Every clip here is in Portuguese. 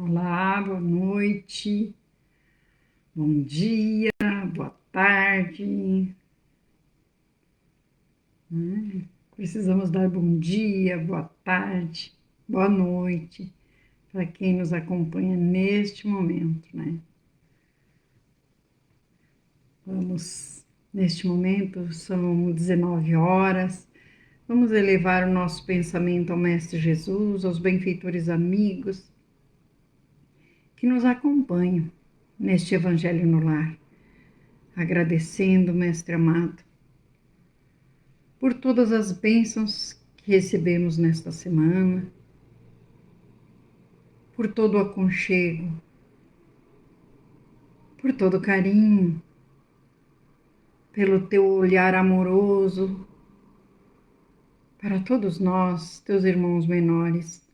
Olá, boa noite, bom dia, boa tarde. Precisamos dar bom dia, boa tarde, boa noite para quem nos acompanha neste momento, né? Neste momento, são 19 horas. Vamos elevar o nosso pensamento ao Mestre Jesus, aos benfeitores amigos que nos acompanham neste Evangelho no Lar, agradecendo, Mestre amado, por todas as bênçãos que recebemos nesta semana, por todo o aconchego, por todo o carinho, pelo teu olhar amoroso para todos nós, teus irmãos menores.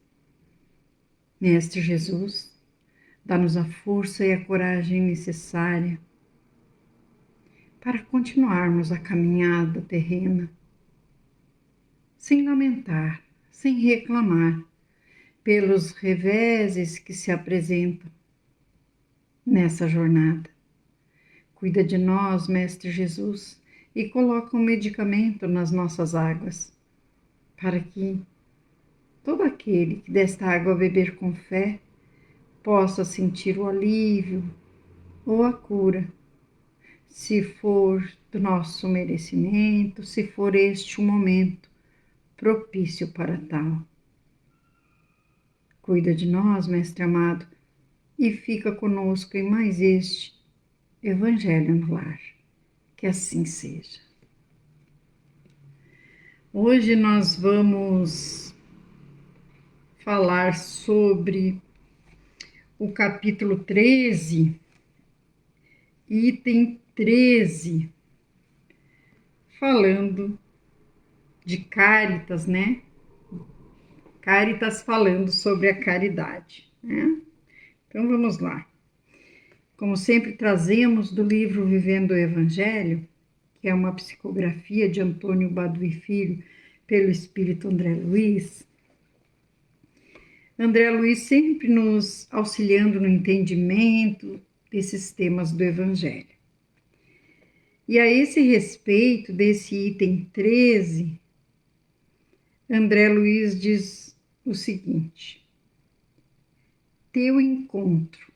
Mestre Jesus, dá-nos a força e a coragem necessária para continuarmos a caminhada terrena, sem lamentar, sem reclamar, pelos reveses que se apresentam nessa jornada. Cuida de nós, Mestre Jesus, e coloca um medicamento nas nossas águas, para que todo aquele que desta água beber com fé possa sentir o alívio ou a cura, se for do nosso merecimento, se for este um momento propício para tal. Cuida de nós, Mestre amado, e fica conosco em mais este Evangelho no Lar. Que assim seja. Hoje nós vamos falar sobre o capítulo 13, item 13, falando de Cáritas, né? Cáritas falando sobre a caridade, né? Então vamos lá. Como sempre trazemos do livro Vivendo o Evangelho, que é uma psicografia de Antônio Baduy Filho pelo Espírito André Luiz. André Luiz sempre nos auxiliando no entendimento desses temas do Evangelho. E a esse respeito, desse item 13, André Luiz diz o seguinte: teu encontro.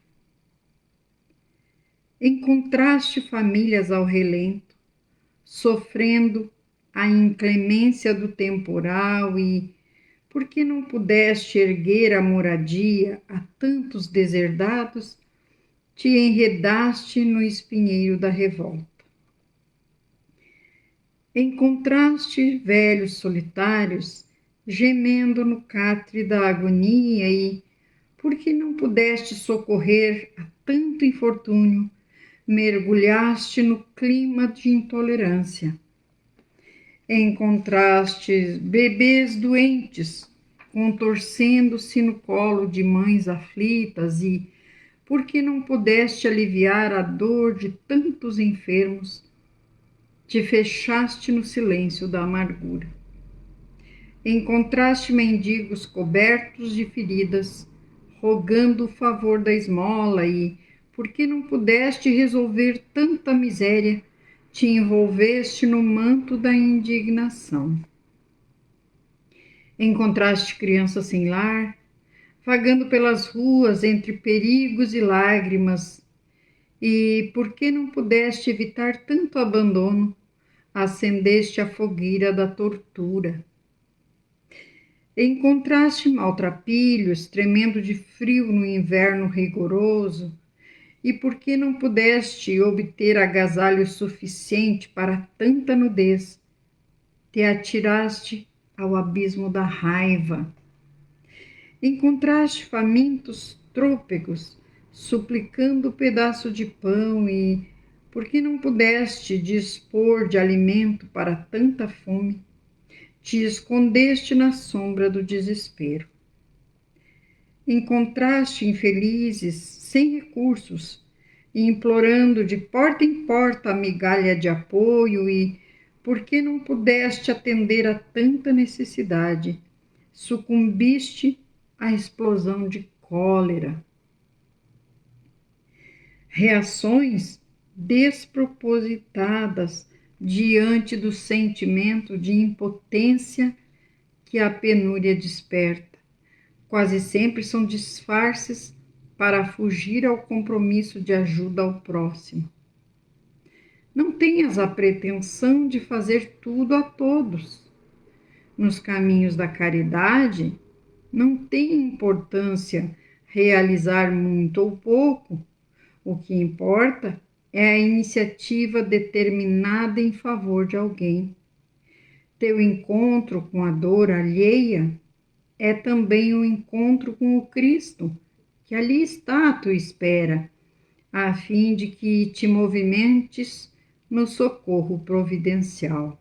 Encontraste famílias ao relento, sofrendo a inclemência do temporal e, porque não pudeste erguer a moradia a tantos deserdados, te enredaste no espinheiro da revolta. Encontraste velhos solitários gemendo no catre da agonia e, porque não pudeste socorrer a tanto infortúnio, mergulhaste no clima de intolerância. Encontraste bebês doentes, contorcendo-se no colo de mães aflitas e, porque não pudeste aliviar a dor de tantos enfermos, te fechaste no silêncio da amargura. Encontraste mendigos cobertos de feridas, rogando o favor da esmola e, porque não pudeste resolver tanta miséria, te envolveste no manto da indignação. Encontraste crianças sem lar, vagando pelas ruas entre perigos e lágrimas, e, porque não pudeste evitar tanto abandono, acendeste a fogueira da tortura. Encontraste maltrapilhos, tremendo de frio no inverno rigoroso, e porque não pudeste obter agasalho suficiente para tanta nudez, te atiraste ao abismo da raiva. Encontraste famintos trôpegos, suplicando pedaço de pão e, porque não pudeste dispor de alimento para tanta fome, te escondeste na sombra do desespero. Encontraste infelizes sem recursos, implorando de porta em porta a migalha de apoio e, porque não pudeste atender a tanta necessidade, sucumbiste à explosão de cólera. reações despropositadas diante do sentimento de impotência que a penúria desperta. Quase sempre são disfarces para fugir ao compromisso de ajuda ao próximo. Não tenhas a pretensão de fazer tudo a todos. Nos caminhos da caridade, não tem importância realizar muito ou pouco. O que importa é a iniciativa determinada em favor de alguém. Teu encontro com a dor alheia é também o encontro com o Cristo, que ali está à tua espera, a fim de que te movimentes no socorro providencial.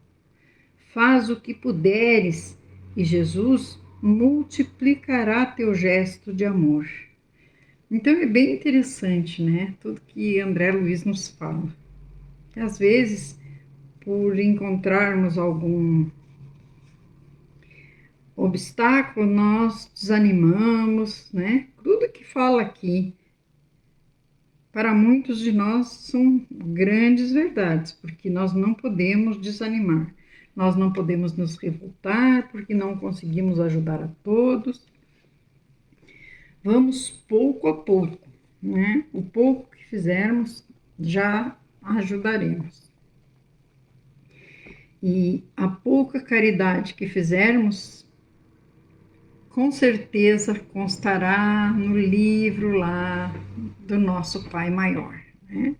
Faz o que puderes e Jesus multiplicará teu gesto de amor. Então é bem interessante, né? Tudo que André Luiz nos fala. Às vezes, por encontrarmos algum obstáculo, nós desanimamos, né? Tudo que fala aqui, para muitos de nós, são grandes verdades, porque nós não podemos desanimar. Nós não podemos nos revoltar porque não conseguimos ajudar a todos. Vamos pouco a pouco, né? O pouco que fizermos já ajudaremos. E a pouca caridade que fizermos, com certeza constará no livro lá do nosso Pai Maior, né?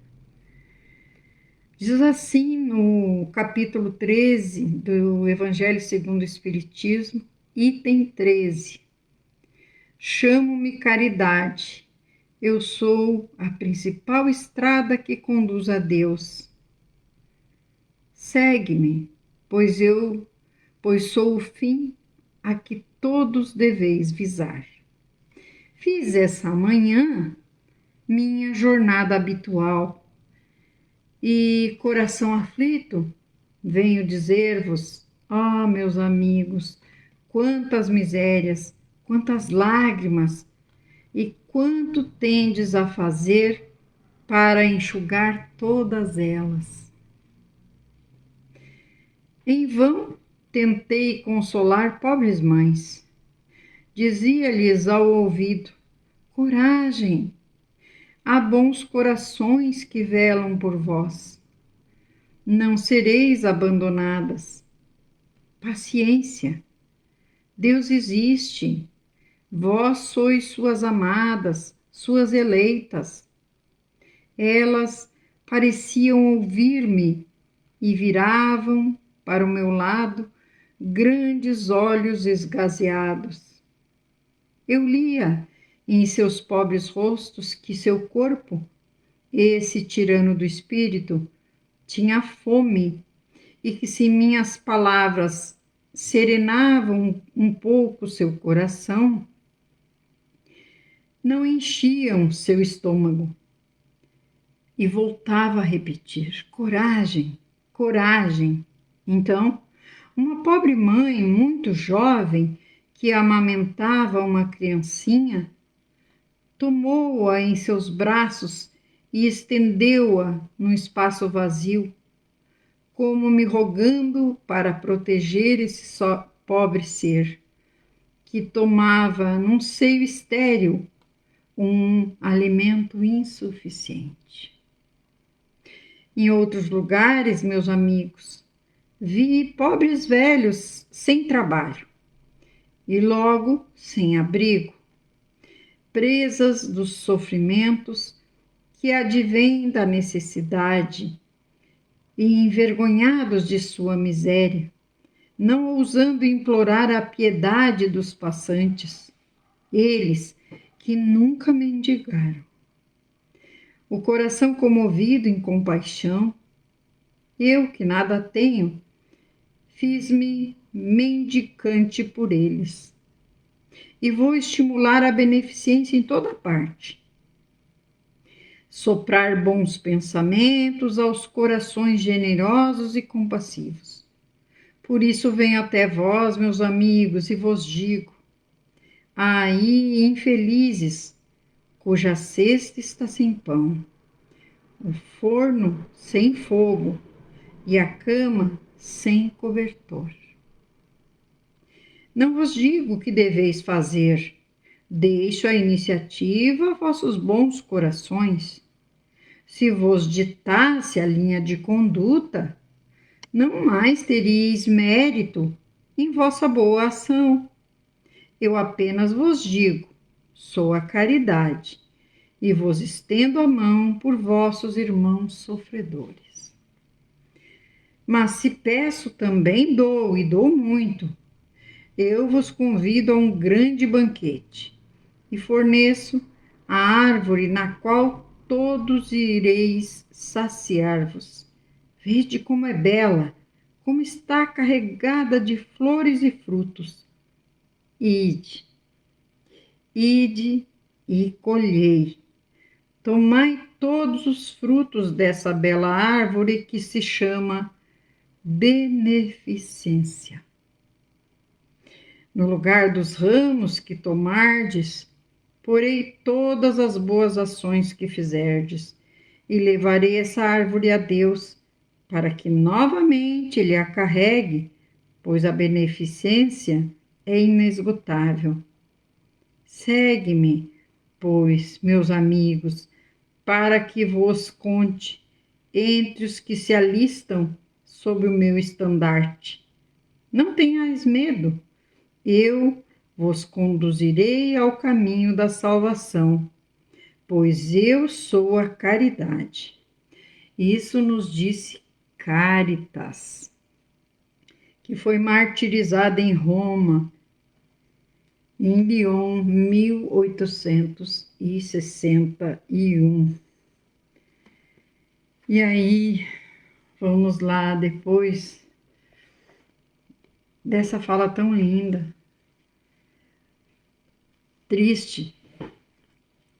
Diz assim no capítulo 13 do Evangelho segundo o Espiritismo, item 13. Chamo-me caridade. Eu sou a principal estrada que conduz a Deus. Segue-me, pois sou o fim a que todos deveis visar. Fiz essa manhã minha jornada habitual e, coração aflito, venho dizer-vos, meus amigos, quantas misérias, quantas lágrimas e quanto tendes a fazer para enxugar todas elas. Em vão tentei consolar pobres mães. Dizia-lhes ao ouvido: coragem, há bons corações que velam por vós. Não sereis abandonadas. Paciência, Deus existe. Vós sois suas amadas, suas eleitas. Elas pareciam ouvir-me e viravam para o meu lado grandes olhos esgazeados. Eu lia em seus pobres rostos que seu corpo, esse tirano do espírito, tinha fome e que se minhas palavras serenavam um pouco seu coração, não enchiam seu estômago. E voltava a repetir: coragem, coragem. Então, uma pobre mãe muito jovem que amamentava uma criancinha, tomou-a em seus braços e estendeu-a num espaço vazio, como me rogando para proteger esse pobre ser, que tomava num seio estéril um alimento insuficiente. Em outros lugares, meus amigos, vi pobres velhos sem trabalho e logo sem abrigo, presas dos sofrimentos que advêm da necessidade e envergonhados de sua miséria, não ousando implorar a piedade dos passantes, eles que nunca mendigaram. O coração comovido em compaixão, eu que nada tenho, fiz-me mendicante por eles. E vou estimular a beneficência em toda parte. Soprar bons pensamentos aos corações generosos e compassivos. Por isso venho até vós, meus amigos, e vos digo: aí, infelizes, cuja cesta está sem pão, o forno sem fogo e a cama sem cobertor. Não vos digo o que deveis fazer, deixo a iniciativa a vossos bons corações. Se vos ditasse a linha de conduta, não mais teríeis mérito em vossa boa ação. Eu apenas vos digo, sou a caridade, e vos estendo a mão por vossos irmãos sofredores. Mas se peço, também dou, e dou muito. Eu vos convido a um grande banquete, e forneço a árvore na qual todos ireis saciar-vos. Vede como é bela, como está carregada de flores e frutos. Ide, ide e colhei. Tomai todos os frutos dessa bela árvore que se chama beneficência. No lugar dos ramos que tomardes, porei todas as boas ações que fizerdes, e levarei essa árvore a Deus, para que novamente Ele a carregue, pois a beneficência é inesgotável. Segue-me, pois, meus amigos, para que vos conte entre os que se alistam sob o meu estandarte. Não tenhais medo, eu vos conduzirei ao caminho da salvação, pois eu sou a caridade. Isso nos disse Caritas, que foi martirizada em Roma, em Lyon, 1861. E aí, vamos lá, depois dessa fala tão linda, triste,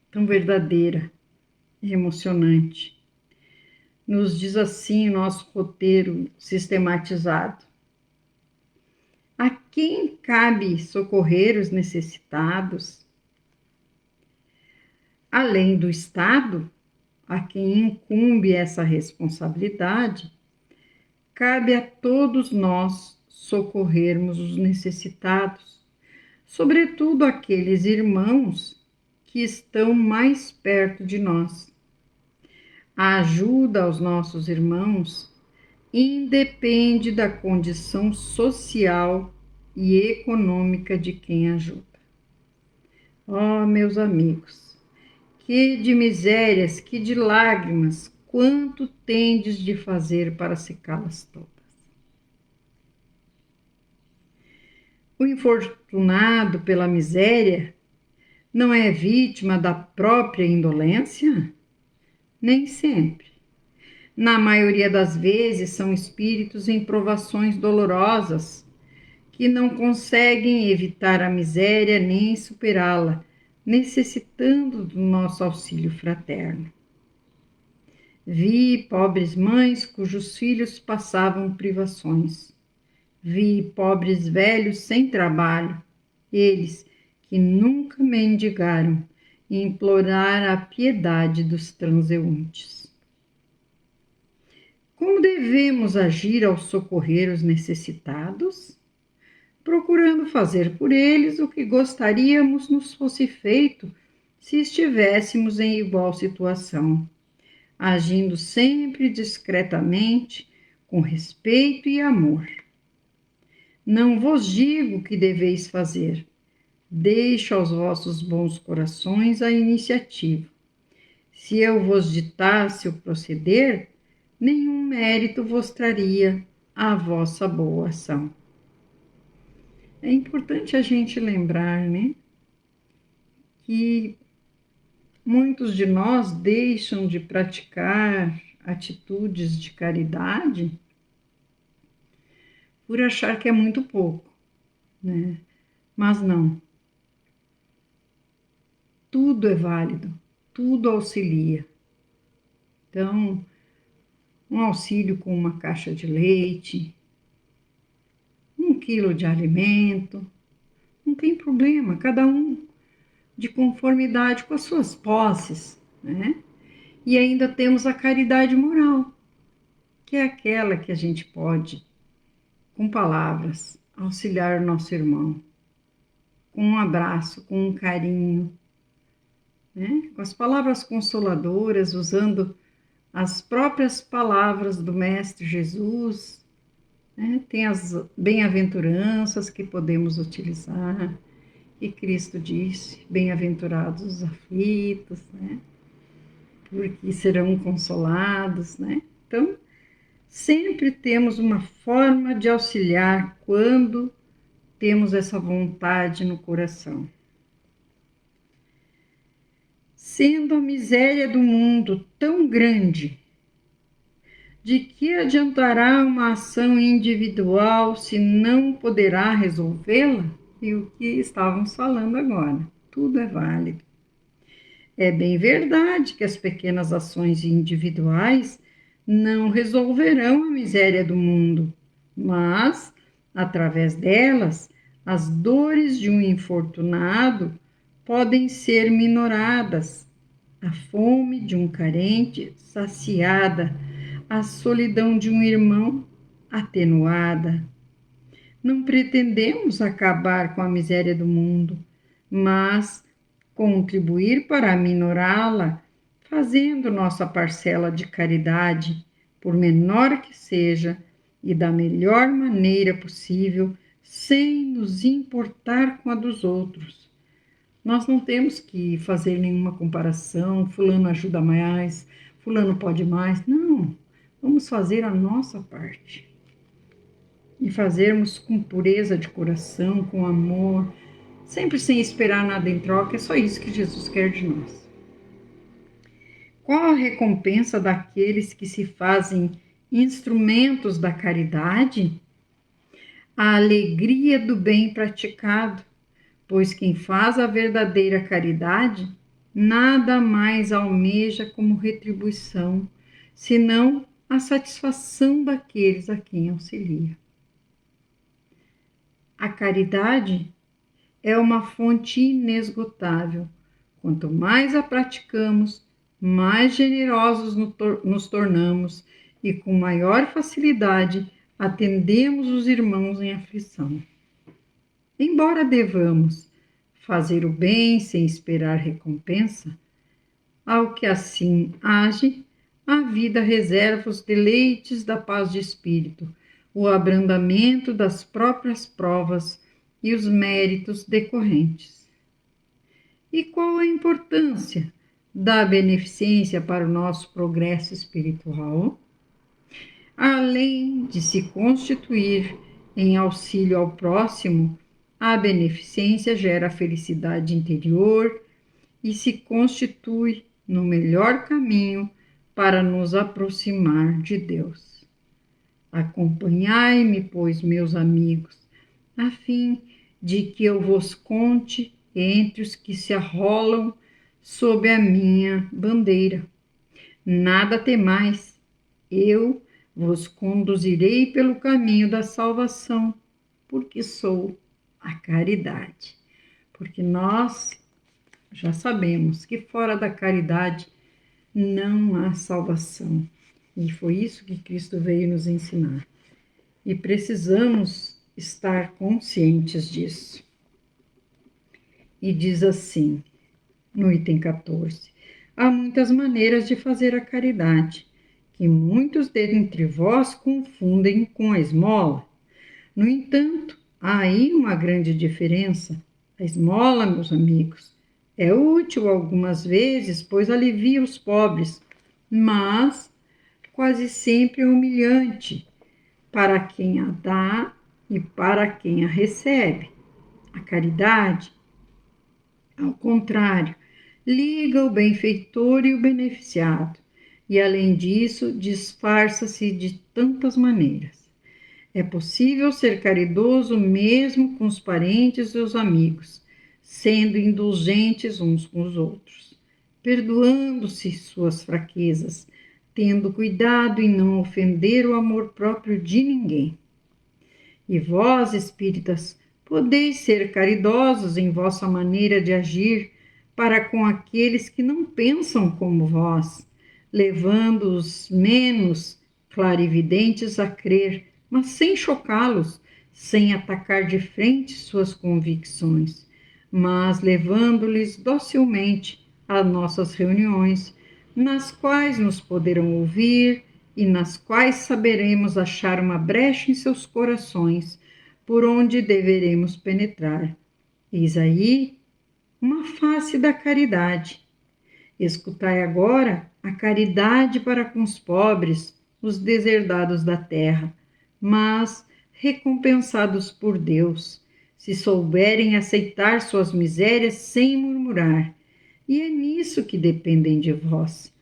tão verdadeira e emocionante. Nos diz assim o nosso roteiro sistematizado. A quem cabe socorrer os necessitados? Além do Estado, a quem incumbe essa responsabilidade, cabe a todos nós socorrermos os necessitados, sobretudo aqueles irmãos que estão mais perto de nós. A ajuda aos nossos irmãos independe da condição social e econômica de quem ajuda. Oh, meus amigos, que de misérias, que de lágrimas, quanto tendes de fazer para secá-las todas? O infortunado pela miséria não é vítima da própria indolência? Nem sempre. Na maioria das vezes, são espíritos em provações dolorosas, que não conseguem evitar a miséria nem superá-la, necessitando do nosso auxílio fraterno. Vi pobres mães cujos filhos passavam privações. Vi pobres velhos sem trabalho, eles que nunca mendigaram, e implorar a piedade dos transeuntes. Como devemos agir ao socorrer os necessitados? Procurando fazer por eles o que gostaríamos nos fosse feito se estivéssemos em igual situação, agindo sempre discretamente, com respeito e amor. Não vos digo o que deveis fazer, deixo aos vossos bons corações a iniciativa. Se eu vos ditasse o proceder, nenhum mérito vos traria a vossa boa ação. É importante a gente lembrar, né, que muitos de nós deixam de praticar atitudes de caridade por achar que é muito pouco, né? Mas não. Tudo é válido, tudo auxilia. Então, um auxílio com uma caixa de leite, 1 quilo de alimento, não tem problema, cada um de conformidade com as suas posses, né? E ainda temos a caridade moral, que é aquela que a gente pode, com palavras, auxiliar o nosso irmão, com um abraço, com um carinho, né? Com as palavras consoladoras, usando as próprias palavras do Mestre Jesus, né? Tem as bem-aventuranças que podemos utilizar, que Cristo disse, bem-aventurados os aflitos, né? Porque serão consolados, né? Então, sempre temos uma forma de auxiliar quando temos essa vontade no coração. Sendo a miséria do mundo tão grande, de que adiantará uma ação individual se não poderá resolvê-la? E o que estávamos falando agora, tudo é válido. É bem verdade que as pequenas ações individuais não resolverão a miséria do mundo, mas, através delas, as dores de um infortunado podem ser minoradas, a fome de um carente saciada, a solidão de um irmão atenuada. Não pretendemos acabar com a miséria do mundo, mas contribuir para minorá-la, fazendo nossa parcela de caridade, por menor que seja, e da melhor maneira possível, sem nos importar com a dos outros. Nós não temos que fazer nenhuma comparação, fulano ajuda mais, fulano pode mais. Não, vamos fazer a nossa parte. E fazermos com pureza de coração, com amor, sempre sem esperar nada em troca, é só isso que Jesus quer de nós. Qual a recompensa daqueles que se fazem instrumentos da caridade? A alegria do bem praticado, pois quem faz a verdadeira caridade nada mais almeja como retribuição, senão a satisfação daqueles a quem auxilia. A caridade é uma fonte inesgotável. Quanto mais a praticamos, mais generosos nos tornamos e com maior facilidade atendemos os irmãos em aflição. Embora devamos fazer o bem sem esperar recompensa, ao que assim age, a vida reserva os deleites da paz de espírito, o abrandamento das próprias provas e os méritos decorrentes. E qual a importância da beneficência para o nosso progresso espiritual? Além de se constituir em auxílio ao próximo, a beneficência gera felicidade interior e se constitui no melhor caminho para nos aproximar de Deus. Acompanhai-me, pois, meus amigos, a fim de que eu vos conte entre os que se arrolam sob a minha bandeira. Nada temais, eu vos conduzirei pelo caminho da salvação, porque sou a caridade. Porque nós já sabemos que fora da caridade não há salvação. E foi isso que Cristo veio nos ensinar. E precisamos estar conscientes disso. E diz assim, no item 14, há muitas maneiras de fazer a caridade, que muitos dentre vós confundem com a esmola. No entanto, há aí uma grande diferença. A esmola, meus amigos, é útil algumas vezes, pois alivia os pobres, mas quase sempre é humilhante para quem a dá e para quem a recebe. A caridade, ao contrário, liga o benfeitor e o beneficiado, e além disso, disfarça-se de tantas maneiras. É possível ser caridoso mesmo com os parentes e os amigos, sendo indulgentes uns com os outros, perdoando-se suas fraquezas, tendo cuidado em não ofender o amor próprio de ninguém. E vós, espíritas, podeis ser caridosos em vossa maneira de agir para com aqueles que não pensam como vós, levando os menos clarividentes a crer, mas sem chocá-los, sem atacar de frente suas convicções, mas levando-lhes docilmente a nossas reuniões, nas quais nos poderão ouvir e nas quais saberemos achar uma brecha em seus corações, por onde deveremos penetrar. Eis aí uma face da caridade. Escutai agora a caridade para com os pobres, os deserdados da terra, mas recompensados por Deus, se souberem aceitar suas misérias sem murmurar. E é nisso que dependem de vós.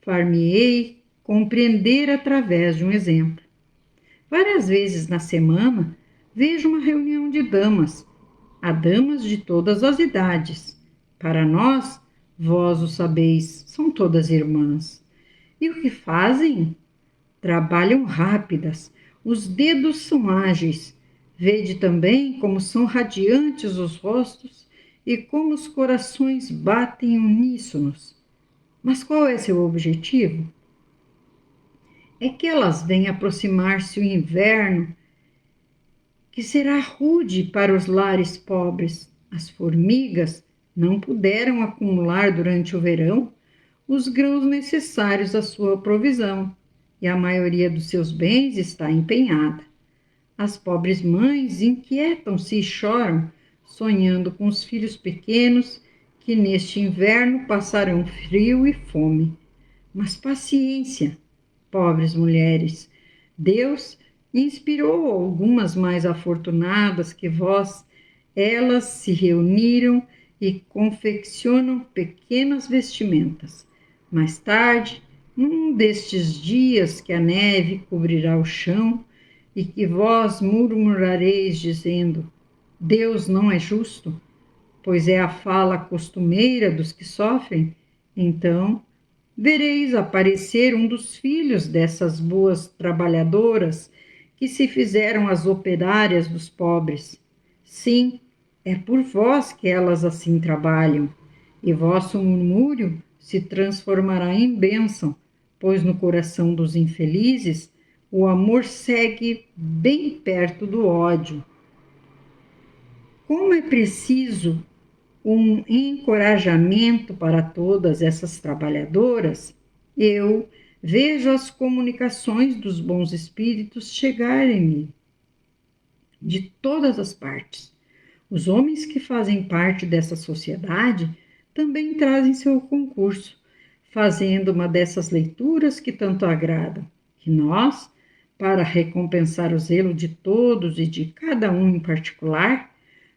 Far-me-ei compreender através de um exemplo. Várias vezes na semana vejo uma reunião de damas. Há damas de todas as idades. Para nós, vós o sabeis, são todas irmãs. E o que fazem? Trabalham rápidas, os dedos são ágeis. Vede também como são radiantes os rostos e como os corações batem uníssonos. Mas qual é seu objetivo? É que elas vêm aproximar-se o inverno, que será rude para os lares pobres. As formigas não puderam acumular durante o verão os grãos necessários à sua provisão, e a maioria dos seus bens está empenhada. As pobres mães inquietam-se e choram, sonhando com os filhos pequenos que neste inverno passarão frio e fome. Mas paciência, pobres mulheres, Deus inspirou algumas mais afortunadas que vós, elas se reuniram e confeccionam pequenas vestimentas. Mais tarde, num destes dias que a neve cobrirá o chão e que vós murmurareis dizendo: Deus não é justo, pois é a fala costumeira dos que sofrem, então vereis aparecer um dos filhos dessas boas trabalhadoras que se fizeram as operárias dos pobres. Sim, é por vós que elas assim trabalham, e vosso murmúrio se transformará em bênção, pois no coração dos infelizes o amor segue bem perto do ódio. Como é preciso um encorajamento para todas essas trabalhadoras, eu vejo as comunicações dos bons espíritos chegarem-me de todas as partes. Os homens que fazem parte dessa sociedade também trazem seu concurso, fazendo uma dessas leituras que tanto agradam, que nós, para recompensar o zelo de todos e de cada um em particular,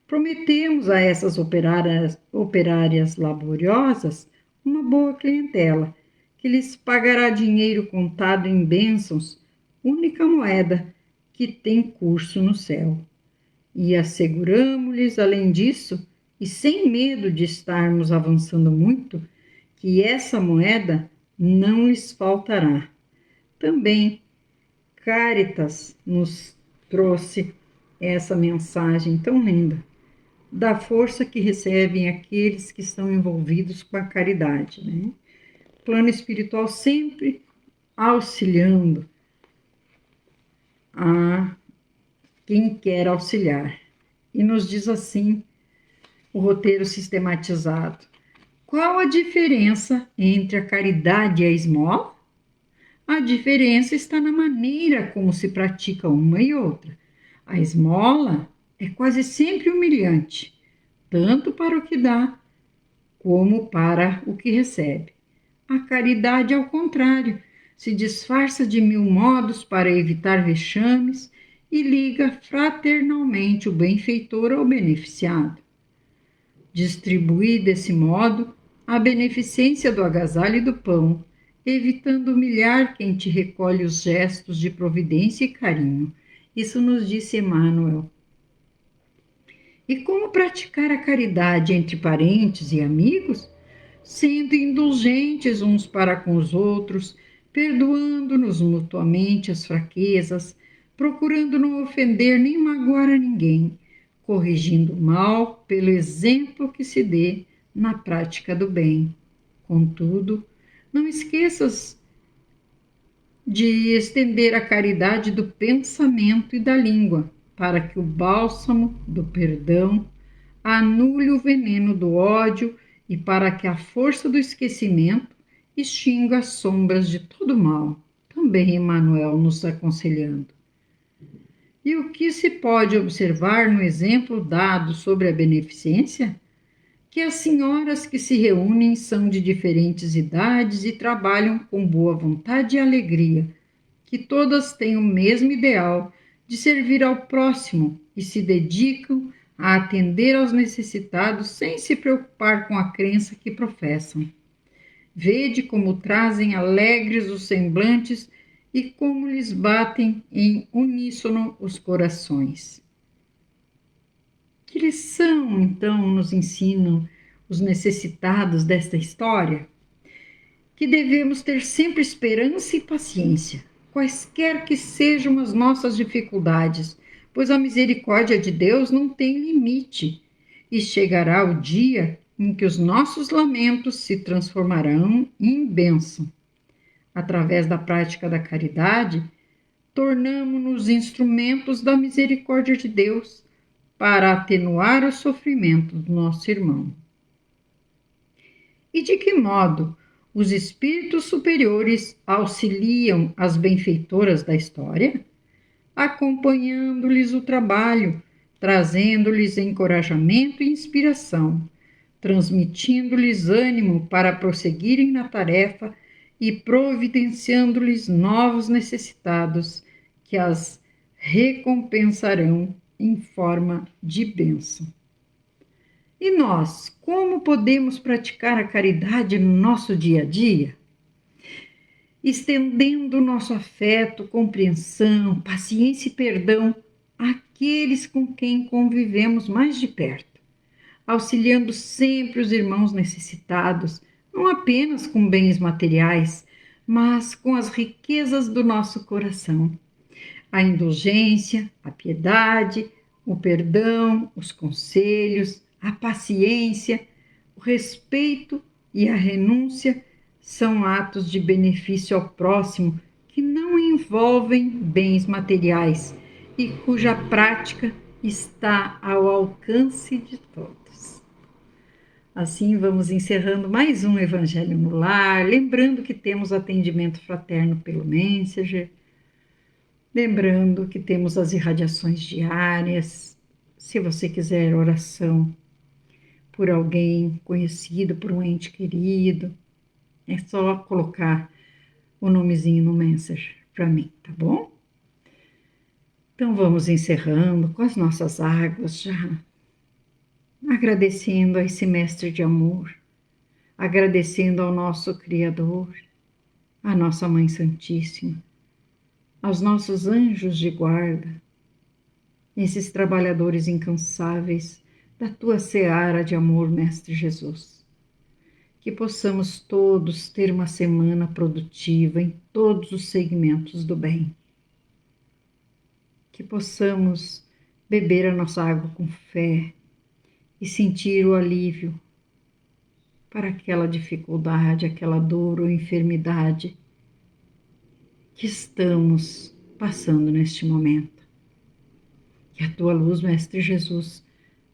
prometemos a essas operárias laboriosas uma boa clientela, que lhes pagará dinheiro contado em bênçãos, única moeda que tem curso no céu. E asseguramos-lhes, além disso, e sem medo de estarmos avançando muito, que essa moeda não lhes faltará. Também Caritas nos trouxe essa mensagem tão linda, da força que recebem aqueles que estão envolvidos com a caridade, né? O plano espiritual sempre auxiliando a quem quer auxiliar. E nos diz assim o roteiro sistematizado: qual a diferença entre a caridade e a esmola? A diferença está na maneira como se pratica uma e outra. A esmola é quase sempre humilhante, tanto para o que dá como para o que recebe. A caridade, ao contrário, se disfarça de mil modos para evitar vexames e liga fraternalmente o benfeitor ao beneficiado. Distribui desse modo a beneficência do agasalho e do pão, evitando humilhar quem te recolhe os gestos de providência e carinho. Isso nos disse Emmanuel. E como praticar a caridade entre parentes e amigos? Sendo indulgentes uns para com os outros, perdoando-nos mutuamente as fraquezas, procurando não ofender nem magoar a ninguém, corrigindo o mal pelo exemplo que se dê na prática do bem. Contudo, Não esqueças de estender a caridade do pensamento e da língua, para que o bálsamo do perdão anule o veneno do ódio e para que a força do esquecimento extinga as sombras de todo mal. Também Emmanuel nos aconselhando. E o que se pode observar no exemplo dado sobre a beneficência? Que as senhoras que se reúnem são de diferentes idades e trabalham com boa vontade e alegria, que todas têm o mesmo ideal de servir ao próximo e se dedicam a atender aos necessitados sem se preocupar com a crença que professam. Vede como trazem alegres os semblantes e como lhes batem em uníssono os corações. Que lição, então, nos ensinam os necessitados desta história? Que devemos ter sempre esperança e paciência, quaisquer que sejam as nossas dificuldades, pois a misericórdia de Deus não tem limite, e chegará o dia em que os nossos lamentos se transformarão em bênção. Através da prática da caridade, tornamo-nos instrumentos da misericórdia de Deus para atenuar o sofrimento do nosso irmão. E de que modo os espíritos superiores auxiliam as benfeitoras da história? Acompanhando-lhes o trabalho, trazendo-lhes encorajamento e inspiração, transmitindo-lhes ânimo para prosseguirem na tarefa e providenciando-lhes novos necessitados que as recompensarão em forma de bênção. E nós, como podemos praticar a caridade no nosso dia a dia? Estendendo nosso afeto, compreensão, paciência e perdão àqueles com quem convivemos mais de perto, auxiliando sempre os irmãos necessitados, não apenas com bens materiais, mas com as riquezas do nosso coração. A indulgência, a piedade, o perdão, os conselhos, a paciência, o respeito e a renúncia são atos de benefício ao próximo que não envolvem bens materiais e cuja prática está ao alcance de todos. Assim, vamos encerrando mais um Evangelho no Lar, lembrando que temos atendimento fraterno pelo Messenger, lembrando que temos as irradiações diárias. Se você quiser oração por alguém conhecido, por um ente querido, é só colocar o nomezinho no Messenger para mim, tá bom? Então vamos encerrando com as nossas águas já, agradecendo a esse mestre de amor, agradecendo ao nosso Criador, à nossa Mãe Santíssima, aos nossos anjos de guarda, esses trabalhadores incansáveis da tua seara de amor, Mestre Jesus. Que possamos todos ter uma semana produtiva em todos os segmentos do bem. Que possamos beber a nossa água com fé e sentir o alívio para aquela dificuldade, aquela dor ou enfermidade que estamos passando neste momento. Que a tua luz, Mestre Jesus,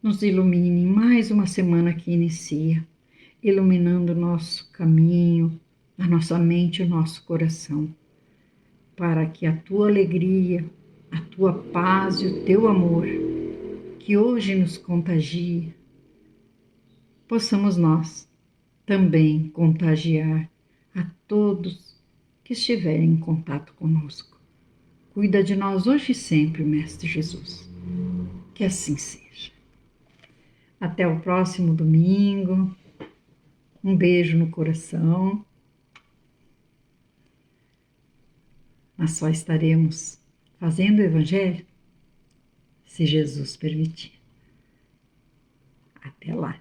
nos ilumine em mais uma semana que inicia, iluminando o nosso caminho, a nossa mente e o nosso coração, para que a tua alegria, a tua paz e o teu amor, que hoje nos contagia, possamos nós também contagiar a todos que estiverem em contato conosco. Cuida de nós hoje e sempre, Mestre Jesus. Que assim seja. Até o próximo domingo. Um beijo no coração. Nós só estaremos fazendo o Evangelho se Jesus permitir. Até lá.